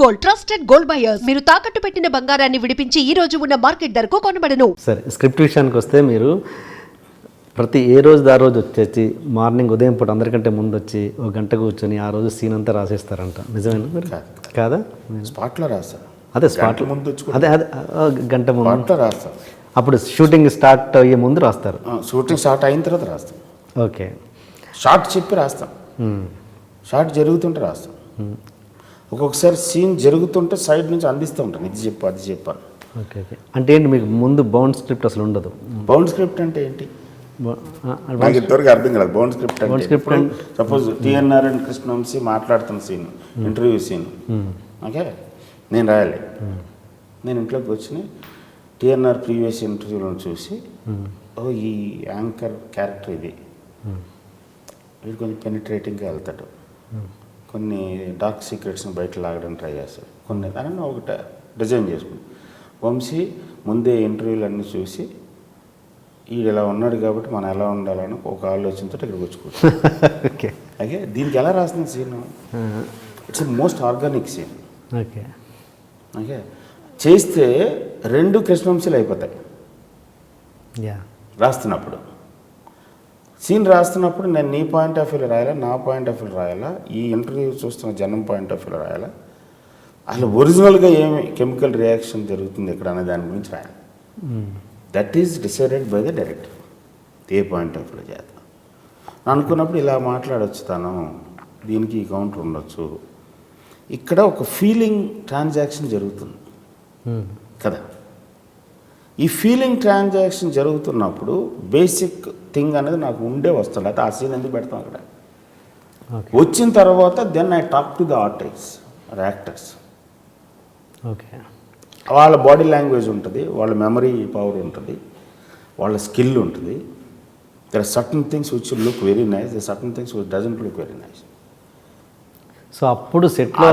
Gold, trusted gold buyers. మీరు తాకట్టు పెట్టిన బంగారాన్ని విడిపించి ఈ రోజు ఉన్న మార్కెట్ ధరకు కొనబడను. సరే, స్క్రిప్ట్ విషయానికి వస్తే మీరు ఏ రోజు ఆ రోజు వచ్చేసి మార్నింగ్ ఉదయం పూట అందరికంటే ముందు వచ్చి ఒక గంట కూర్చొని ఆ రోజు సీన్ అంతా రాసేస్తారంట, నిజమేనా మీరు? కాదా? స్పాట్లో రాస్తారు. అదే స్పాట్లో ముందు అదే గంట ముందు రాస్తారు. అప్పుడు షూటింగ్ స్టార్ట్ అయ్యే ముందు రాస్తారు. షూటింగ్ స్టార్ట్ అయిన తర్వాత రాస్తాం. ఓకే, షార్ట్ చెప్పి రాస్తాం. షార్ట్ జరుగుతుంటే రాస్తాం. ఒక్కొక్కసారి సీన్ జరుగుతుంటే సైడ్ నుంచి అందిస్తూ ఉంటాను, ఇది చెప్పు అది చెప్పాను. ఓకే ఓకే, అంటే ఏంటి మీకు ముందు బౌండ్ స్క్రిప్ట్ అసలు ఉండదు? బౌండ్ స్క్రిప్ట్ అంటే ఏంటి నాకు ఇంతవరకు అర్థం కాదు. బౌండ్ స్క్రిప్ట్ అంటే సపోజ్ టిఎన్ఆర్ అండ్ కృష్ణవంశీ మాట్లాడుతున్న సీన్, ఇంటర్వ్యూ సీన్, ఓకే నేను రాయాలి. నేను ఇంట్లోకి వచ్చి టిఎన్ఆర్ ప్రీవియస్ ఇంటర్వ్యూలో చూసి ఓ ఈ యాంకర్ క్యారెక్టర్ ఇది, వీడు కొంచెం పెనిట్రేటింగ్గా వెళ్తాడు, కొన్ని డార్క్ సీక్రెట్స్ని బయట లాగడానికి ట్రై చేస్తాడు, కొన్ని అని ఒకటి డిజైన్ చేసుకుంది. వంశీ ముందే ఇంటర్వ్యూలు అన్నీ చూసి వీడు ఇలా ఉన్నాడు కాబట్టి మనం ఎలా ఉండాలని ఒక ఆలోచనతో ఇక్కడికి వచ్చుకుంటాం. ఓకే ఓకే, దీనికి ఎలా రాసిన scene? It's most organic scene. Okay okay, చేస్తే రెండు కృష్ణవంశీలు అయిపోతాయి. రాస్తున్నప్పుడు సీన్ రాస్తున్నప్పుడు నేను నీ పాయింట్ ఆఫ్ వ్యూలో రాయాలా, నా పాయింట్ ఆఫ్ వ్యూలో రాయాలా, ఈ ఇంటర్వ్యూ చూస్తున్న జనం పాయింట్ ఆఫ్ వ్యూలో రాయాలా, అసలు ఒరిజినల్గా ఏమి కెమికల్ రియాక్షన్ జరుగుతుంది ఇక్కడ అనే దాని గురించి రాయాలి. That is decided by the director, A point of వ్యూలో చేద్దాం అనుకున్నప్పుడు ఇలా మాట్లాడవచ్చు, తను దీనికి ఈ కౌంటర్ ఉండొచ్చు. ఇక్కడ ఒక ఫీలింగ్ ట్రాన్సాక్షన్ జరుగుతుంది కదా. ఈ ఫీలింగ్ ట్రాన్సాక్షన్ జరుగుతున్నప్పుడు బేసిక్ థింగ్ అనేది నాకు ఉండే వస్తుంది, అయితే ఆ సీన్ ఎందుకు పెడతాం అక్కడ. వచ్చిన తర్వాత then I talk to the artist actors. Okay, వాళ్ళ బాడీ లాంగ్వేజ్ ఉంటుంది, వాళ్ళ మెమరీ పవర్ ఉంటుంది, వాళ్ళ స్కిల్ ఉంటుంది. There are certain things which look very nice, there certain things which doesn't look very nice. So అప్పుడు సెట్లో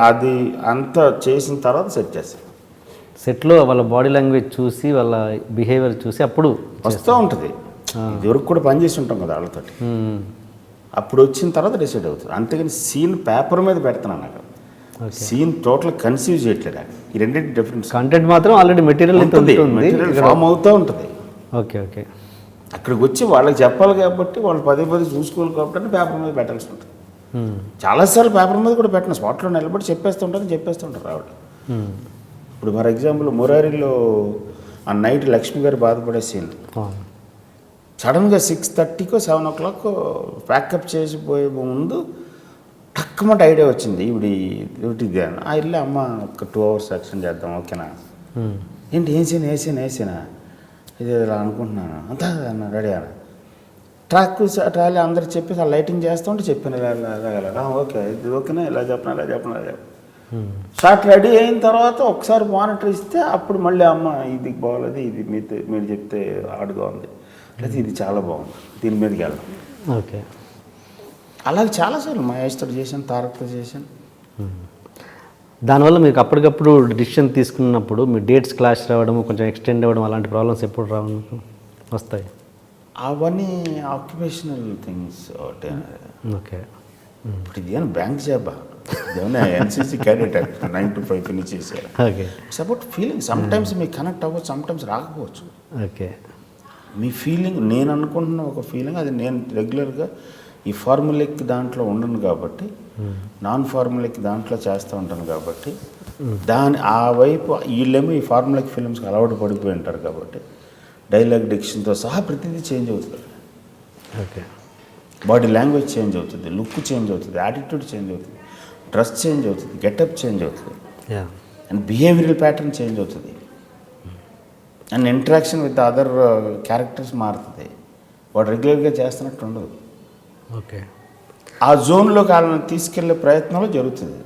అది అంతా చేసిన తర్వాత సెట్ చేస్తాం. సెట్లో వాళ్ళ బాడీ లాంగ్వేజ్ చూసి వాళ్ళ బిహేవియర్ చూసి అప్పుడు వస్తూ ఉంటుంది. ఇదివరకు కూడా పనిచేసి ఉంటాం కదా వాళ్ళతోటి, అప్పుడు వచ్చిన తర్వాత డిసైడ్ అవుతుంది. అంతేగాని సీన్ పేపర్ మీద పెడుతున్నాను నాకు, సీన్ టోటల్ కన్సీవ్ చేయట్లేదు. ఈ రెండింటి డిఫరెన్స్. కంటెంట్ మాత్రం ఆల్రెడీ మెటీరియల్ ఫామ్ అవుతూ ఉంటుంది. ఓకే ఓకే, అక్కడికి వచ్చి వాళ్ళకి చెప్పాలి కాబట్టి వాళ్ళు పదే పదే చూసుకోవాలి కాబట్టి పేపర్ మీద పెట్టాల్సి ఉంటుంది. చాలాసార్లు పేపర్ మీద కూడా పెట్టిన స్పాట్లో నిలబడి చెప్పేస్తుంటారు ఆవిడ. ఇప్పుడు ఫర్ ఎగ్జాంపుల్ మురారిలో ఆ నైట్ లక్ష్మి గారు బాధపడే సీన్ సడన్గా 6:30కో 7 o'clock ప్యాకప్ చేసిపోయే ముందు టక్కుమంట ఐడియా వచ్చింది, ఇవిడి డ్యూటీకి అని. ఆ ఇల్లు అమ్మ ఒక 2 hours యాక్షన్ చేద్దాం, ఓకేనా ఏంటి వేసినా ఇది ఇలా అనుకుంటున్నాను అంతా అన్న రెడీ అన్న ట్రాలీ అందరు చెప్పేసి ఆ లైటింగ్ చేస్తూ ఉంటే చెప్పాను ఓకే ఇది ఓకేనా ఇలా చెప్పనా షార్ట్ రెడీ అయిన తర్వాత ఒకసారి మానిటర్ ఇస్తే అప్పుడు మళ్ళీ అమ్మ ఇది బాగోలేదు, ఇది మీరు చెప్తే హార్డ్గా ఉంది, లేదా ఇది చాలా బాగుంది, దీని మీదకి వెళ్దాం. ఓకే, అలాగే చాలాసార్లు మహేష్తో చేశాను, తారక్తో చేశాను. దానివల్ల మీకు అప్పటికప్పుడు డిసిషన్ తీసుకున్నప్పుడు మీ డేట్స్ క్లాష్ రావడం, కొంచెం ఎక్స్టెండ్ అవ్వడం అలాంటి ప్రాబ్లమ్స్ ఎప్పుడు వస్తాయి? అవన్నీ ఆక్యుపేషనల్ థింగ్స్. ఓకే, ఇప్పుడు ఇది ఏమైనా బ్యాంక్ జాబా, ఇదేమైనా ఎన్సీసీ క్యాడెట్ 9 to 5 ఫినిష్ చేశారు. Okay, it's about feeling. Sometimes మీకు కనెక్ట్ అవ్వచ్చు, సమ్టైమ్స్ రాకపోవచ్చు. ఓకే, మీ ఫీలింగ్, నేను అనుకుంటున్న ఒక ఫీలింగ్, అది నేను రెగ్యులర్గా ఈ ఫార్ములిక్ దాంట్లో ఉండను కాబట్టి, నాన్ ఫార్ములిక్ దాంట్లో చేస్తూ ఉంటాను కాబట్టి, ఆ వైపు వీళ్ళేమో ఈ ఫార్ములిక్ ఫిలిమ్స్కి అలవాటు పడిపోయి ఉంటారు కాబట్టి డైలాగ్ డిక్షన్తో సహా ప్రతిదీ చేంజ్ అవుతుంది. ఓకే, బాడీ లాంగ్వేజ్ చేంజ్ అవుతుంది, లుక్ చేంజ్ అవుతుంది, యాటిట్యూడ్ చేంజ్ అవుతుంది, డ్రెస్ చేంజ్ అవుతుంది, గెటప్ చేంజ్ అవుతుంది, అండ్ బిహేవియరల్ ప్యాటర్న్ చేంజ్ అవుతుంది, and interaction with other characters మారుతుంది. వాడు రెగ్యులర్గా చేస్తున్నట్టు ఉండదు. ఓకే, ఆ జోన్లోకి వాళ్ళని తీసుకెళ్లే ప్రయత్నంలో జరుగుతుంది.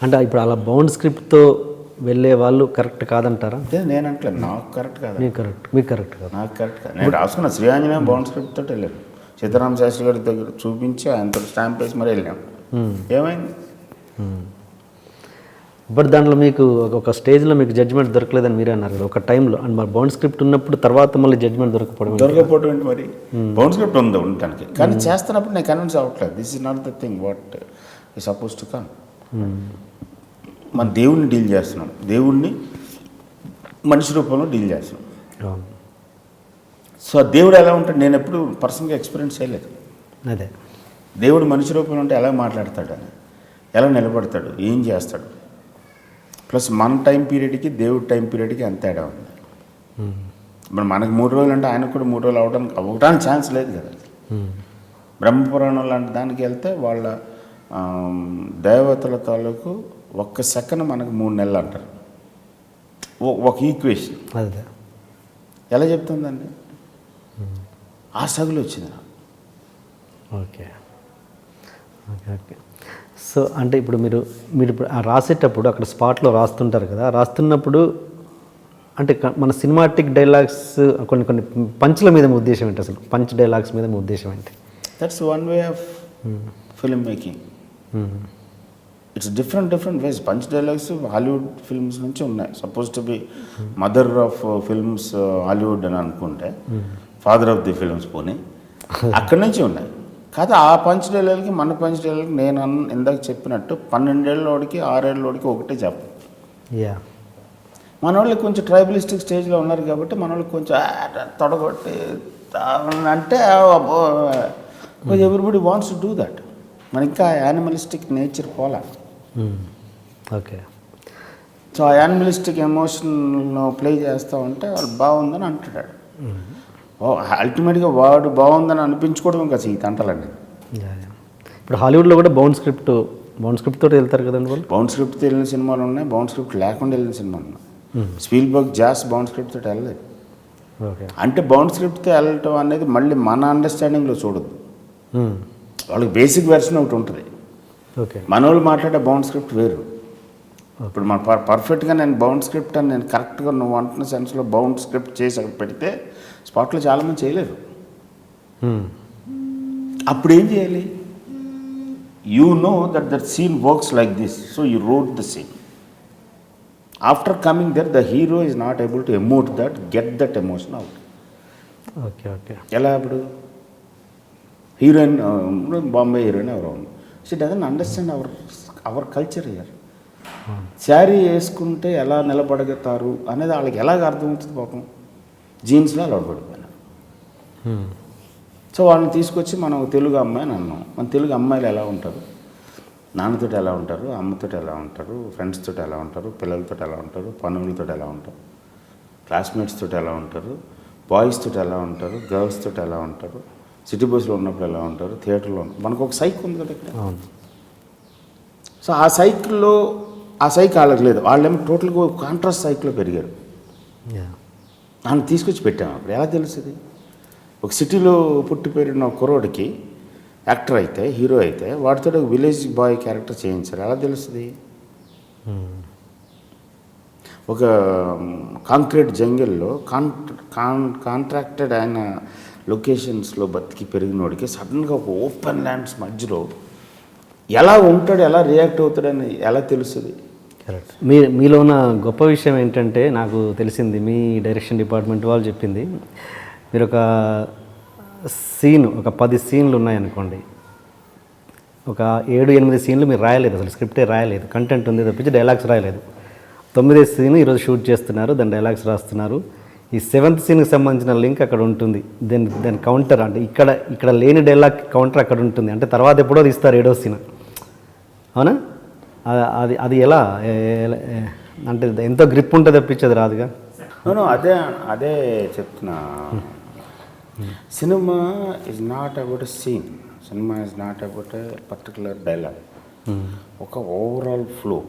అంటే ఇప్పుడు అలా బౌండ్ స్క్రిప్ట్తో వెళ్ళే వాళ్ళు కరెక్ట్ కాదంటారా? అదే నేను అంటే నాకు కరెక్ట్ కాదు, మీకు కరెక్ట్ కాదు, నాకు కరెక్ట్ కాదు. నేను రాసుకున్న శ్రీ ఆంజనేయం బౌండ్ స్క్రిప్ట్ తోటి వెళ్ళాను, సీతారామ శాస్త్రి గారి దగ్గర చూపించి ఆయనతో స్టాంప్ వేసి మరి వెళ్ళాం. ఏమైంది? బట్ దాంట్లో మీకు ఒక స్టేజ్లో మీకు జడ్జ్మెంట్ దొరకలేదని మీరే అన్నారు కదా ఒక టైంలో, అండ్ మరి బౌండ్ స్క్రిప్ట్ ఉన్నప్పుడు తర్వాత మళ్ళీ జడ్జ్మెంట్ దొరకపోవడం ఏంటి? మరి బౌండ్ స్క్రిప్ట్ ఉంది ఉండటానికి, కానీ చేస్తున్నప్పుడు నేను కన్విన్స్ అవ్వట్లేదు. This is not the thing what ఈ సపోజ్ టు కమ్. మన దేవుడిని డీల్ చేస్తున్నాం, దేవుడిని మనిషి రూపంలో డీల్ చేస్తున్నాం. అవును. సో దేవుడు ఎలా ఉంటాడు నేను ఎప్పుడు పర్సనల్గా ఎక్స్పీరియన్స్ చేయలేదు. అదే దేవుడు మనిషి రూపంలో ఉంటే ఎలా మాట్లాడతాడు అని, ఎలా నిలబడతాడు, ఏం చేస్తాడు, ప్లస్ మన టైం పీరియడ్కి దేవుడి టైం పీరియడ్కి ఎంత తేడా ఉంది. ఇప్పుడు మనకి 3 రోజులు అంటే ఆయనకు కూడా 3 రోజులు అవ్వడానికి ఛాన్స్ లేదు కదా. బ్రహ్మపురాణం లాంటి దానికి వెళ్తే వాళ్ళ దేవతల తాలూకు 1 సెకండ్ మనకు 3 నెలలు అంటారు. ఒక ఈక్వేషన్ అదే ఎలా చెప్తుందండి, ఆ సగులు వచ్చింది నాకు. Okay okay okay. సో అంటే ఇప్పుడు మీరు ఇప్పుడు రాసేటప్పుడు అక్కడ స్పాట్లో రాస్తుంటారు కదా, రాస్తున్నప్పుడు అంటే మన సినిమాటిక్ డైలాగ్స్ కొన్ని పంచ్ల మీద మీ ఉద్దేశం ఏంటి, అసలు పంచ్ డైలాగ్స్ మీద మీ ఉద్దేశం ఏంటి? That's one way of film making. It's different ways. Punch dialogues Hollywood films నుంచి ఉన్నాయి. Suppose to be mother of films Hollywood అని అనుకుంటే, ఫాదర్ ఆఫ్ ది ఫిల్మ్స్ పోనీ అక్కడి నుంచి ఉన్నాయి. కాదు ఆ పంచ్ డైలాగ్కి మన పంచ్ డైలాగ్కి నేను ఇందాక చెప్పినట్టు 12 ఏళ్ళోడికి 6 ఏళ్ళోడికి ఒకటే చెప్పు. యా మన వాళ్ళకి కొంచెం ట్రైబలిస్టిక్ స్టేజ్లో ఉన్నారు కాబట్టి మన వాళ్ళకి కొంచెం తొడగొట్టి అంటే everybody wants to do that. మన ఇంకా యానిమలిస్టిక్ నేచర్ పోలా. ఓకే. సో ఆ యానిమలిస్టిక్ ఎమోషన్ ప్లే చేస్తూ ఉంటే వాళ్ళు బాగుందని అంటున్నాడు. అల్టిమేట్గా వాడు బాగుందని అనిపించుకోవడం ఇంకా ఈ తంటలండి. ఇప్పుడు హాలీవుడ్లో కూడా బౌండ్ స్క్రిప్ట్ తోటి వెళ్తారు కదండి వాళ్ళు. బౌండ్ స్క్రిప్ట్తో వెళ్ళిన సినిమాలు ఉన్నాయి, బౌండ్ స్క్రిప్ట్ లేకుండా వెళ్ళిన సినిమాలు ఉన్నాయి. స్పీల్బర్గ్ జాస్ బౌండ్ స్క్రిప్ట్ తోటి వెళ్ళలేదు. ఓకే. అంటే బౌండ్ స్క్రిప్ట్తో వెళ్ళటం అనేది మళ్ళీ మన అండర్స్టాండింగ్లో చూడద్దు. వాళ్ళకి బేసిక్ వెర్షన్ ఒకటి ఉంటుంది. ఓకే. మన వాళ్ళు మాట్లాడే బౌండ్ స్క్రిప్ట్ వేరు. ఇప్పుడు మన పర్ఫెక్ట్గా నేను బౌండ్ స్క్రిప్ట్ అని నేను కరెక్ట్గా నువ్వు అంటున్న సెన్స్లో బౌండ్ స్క్రిప్ట్ చేసి అక్కడ పెడితే స్పాట్లో చాలామంది చేయలేరు. అప్పుడు ఏం చేయాలి? You know that scene works like this, so you wrote the scene. After coming there the hero is not able to emote that, get that emotion out. Okay okay. ఎలా ఇప్పుడు హీరోయిన్ బాంబే హీరోయిన్ ఎవరో ఉంది, she doesn't understand our culture here. Sari వేసుకుంటే ఎలా నిలబడగతారు అనేది వాళ్ళకి ఎలాగ అర్థమవుతుంది పాపం. జీన్స్లో అలవాటు పడిపోయినా. సో వాళ్ళని తీసుకొచ్చి మనం తెలుగు అమ్మాయిని అన్నాం. మన తెలుగు అమ్మాయిలు ఎలా ఉంటారు, నాన్నతో ఎలా ఉంటారు, అమ్మతో ఎలా ఉంటారు, ఫ్రెండ్స్ తోటి ఎలా ఉంటారు, పిల్లలతో ఎలా ఉంటారు, పనులతో ఎలా ఉంటారు, క్లాస్మేట్స్ తోటి ఎలా ఉంటారు, బాయ్స్ తోటి ఎలా ఉంటారు, గర్ల్స్ తోటి ఎలా ఉంటారు, సిటీ బస్సులో ఉన్నప్పుడు ఎలా ఉంటారు, థియేటర్లో మనకు ఒక సైకిల్ ఉంది కదా ఇక్కడ. సో ఆ సైకిల్లో ఆ సైకిల్ వాళ్ళకి లేదు. వాళ్ళేమో టోటల్గా కాంట్రాస్ట్ సైకిల్లో పెరిగారు. నన్ను తీసుకొచ్చి పెట్టాము. అప్పుడు ఎలా తెలుస్తుంది? ఒక సిటీలో పుట్టి పెరిగిన కుర్రోడికి యాక్టర్ అయితే, హీరో అయితే, వాడితో ఒక విలేజ్ బాయ్ క్యారెక్టర్ చేయించారు. ఎలా తెలుస్తుంది? ఒక కాంక్రీట్ జంగిల్లో కాంట్రాక్టెడ్ అయిన లొకేషన్స్లో బతికి పెరిగినోడికి సడన్గా ఒక ఓపెన్ ల్యాండ్స్ మధ్యలో ఎలా ఉంటాడు, ఎలా రియాక్ట్ అవుతాడని ఎలా తెలుస్తుంది? కరెక్ట్. మీలో ఉన్న గొప్ప విషయం ఏంటంటే నాకు తెలిసింది, మీ డైరెక్షన్ డిపార్ట్మెంట్ వాళ్ళు చెప్పింది, మీరు ఒక సీన్, ఒక 10 సీన్లు ఉన్నాయనుకోండి, ఒక 7-8 సీన్లు మీరు రాయలేదు, అసలు స్క్రిప్టే రాయలేదు, కంటెంట్ ఉంది తప్పించి డైలాగ్స్ రాయలేదు. 9వ సీన్ ఈరోజు షూట్ చేస్తున్నారు, దాని డైలాగ్స్ రాస్తున్నారు. ఈ 7th సీన్కి సంబంధించిన లింక్ అక్కడ ఉంటుంది, దాని కౌంటర్ అంటే ఇక్కడ లేని డైలాగ్ కౌంటర్ అక్కడ ఉంటుంది. అంటే తర్వాత ఎప్పుడో తీస్తారు 7వ సీన్. అవునా? అది ఎలా అంటే ఎంతో గ్రిప్ ఉంటుంది తప్పించేది రాదుగా. అదే చెప్తున్నా. Cinema is not about a scene, cinema is not about a particular dialogue, ఒక overall flow.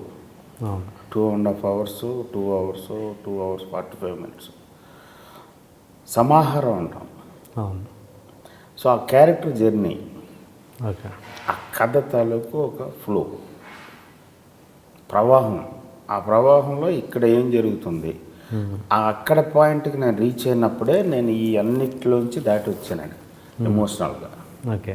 2.5 hours, 2 hours, 2 hours 45 minutes సమాహారం అంటాం. సో ఆ క్యారెక్టర్ జర్నీ, ఓకే, ఆ కథ తాలూకు ఒక ఫ్లో, ప్రవాహం. ఆ ప్రవాహంలో ఇక్కడ ఏం జరుగుతుంది, అక్కడ పాయింట్కి నేను రీచ్ అయినప్పుడే నేను ఈ అన్నిటిలోంచి దాటి వచ్చానండి ఎమోషనల్గా. Okay.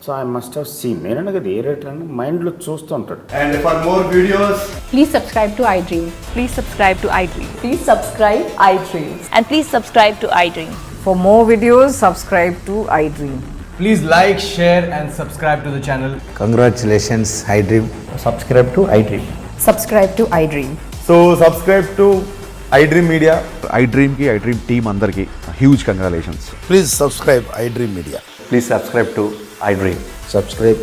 So I must have seen. నేనన్నా కదా ఏ రైటర్ అని మైండ్లో చూస్తూ ఉంటాడు. And for more videos, Please subscribe to iDream. Please subscribe to iDream. Please subscribe iDream. And please subscribe to iDream. For more videos, subscribe to iDream. please like, share and subscribe to the channel. Congratulations, iDream. Subscribe to iDream. Subscribe to iDream. So subscribe to iDream Media. iDream team అందరికి huge congratulations. Please subscribe iDream Media. Please subscribe to iDream. Subscribe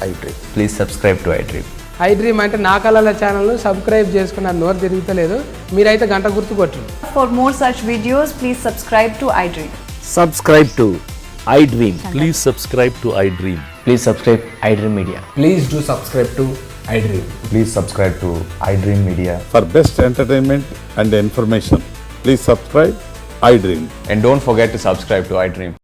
iDream. Please subscribe to iDream. iDream అంటే నా కళల ఛానల్ను subscribe చేసుకున్న నోరు తిరుగుతలేదు, మీరైతే గంట గుర్తు కొట్టండి. For more such videos, please subscribe to iDream. Subscribe to iDream. Please subscribe to iDream. Please subscribe iDream Media. Please do subscribe to iDream. Please subscribe to iDream Media. For best entertainment and information, please subscribe iDream. And don't forget to subscribe to iDream.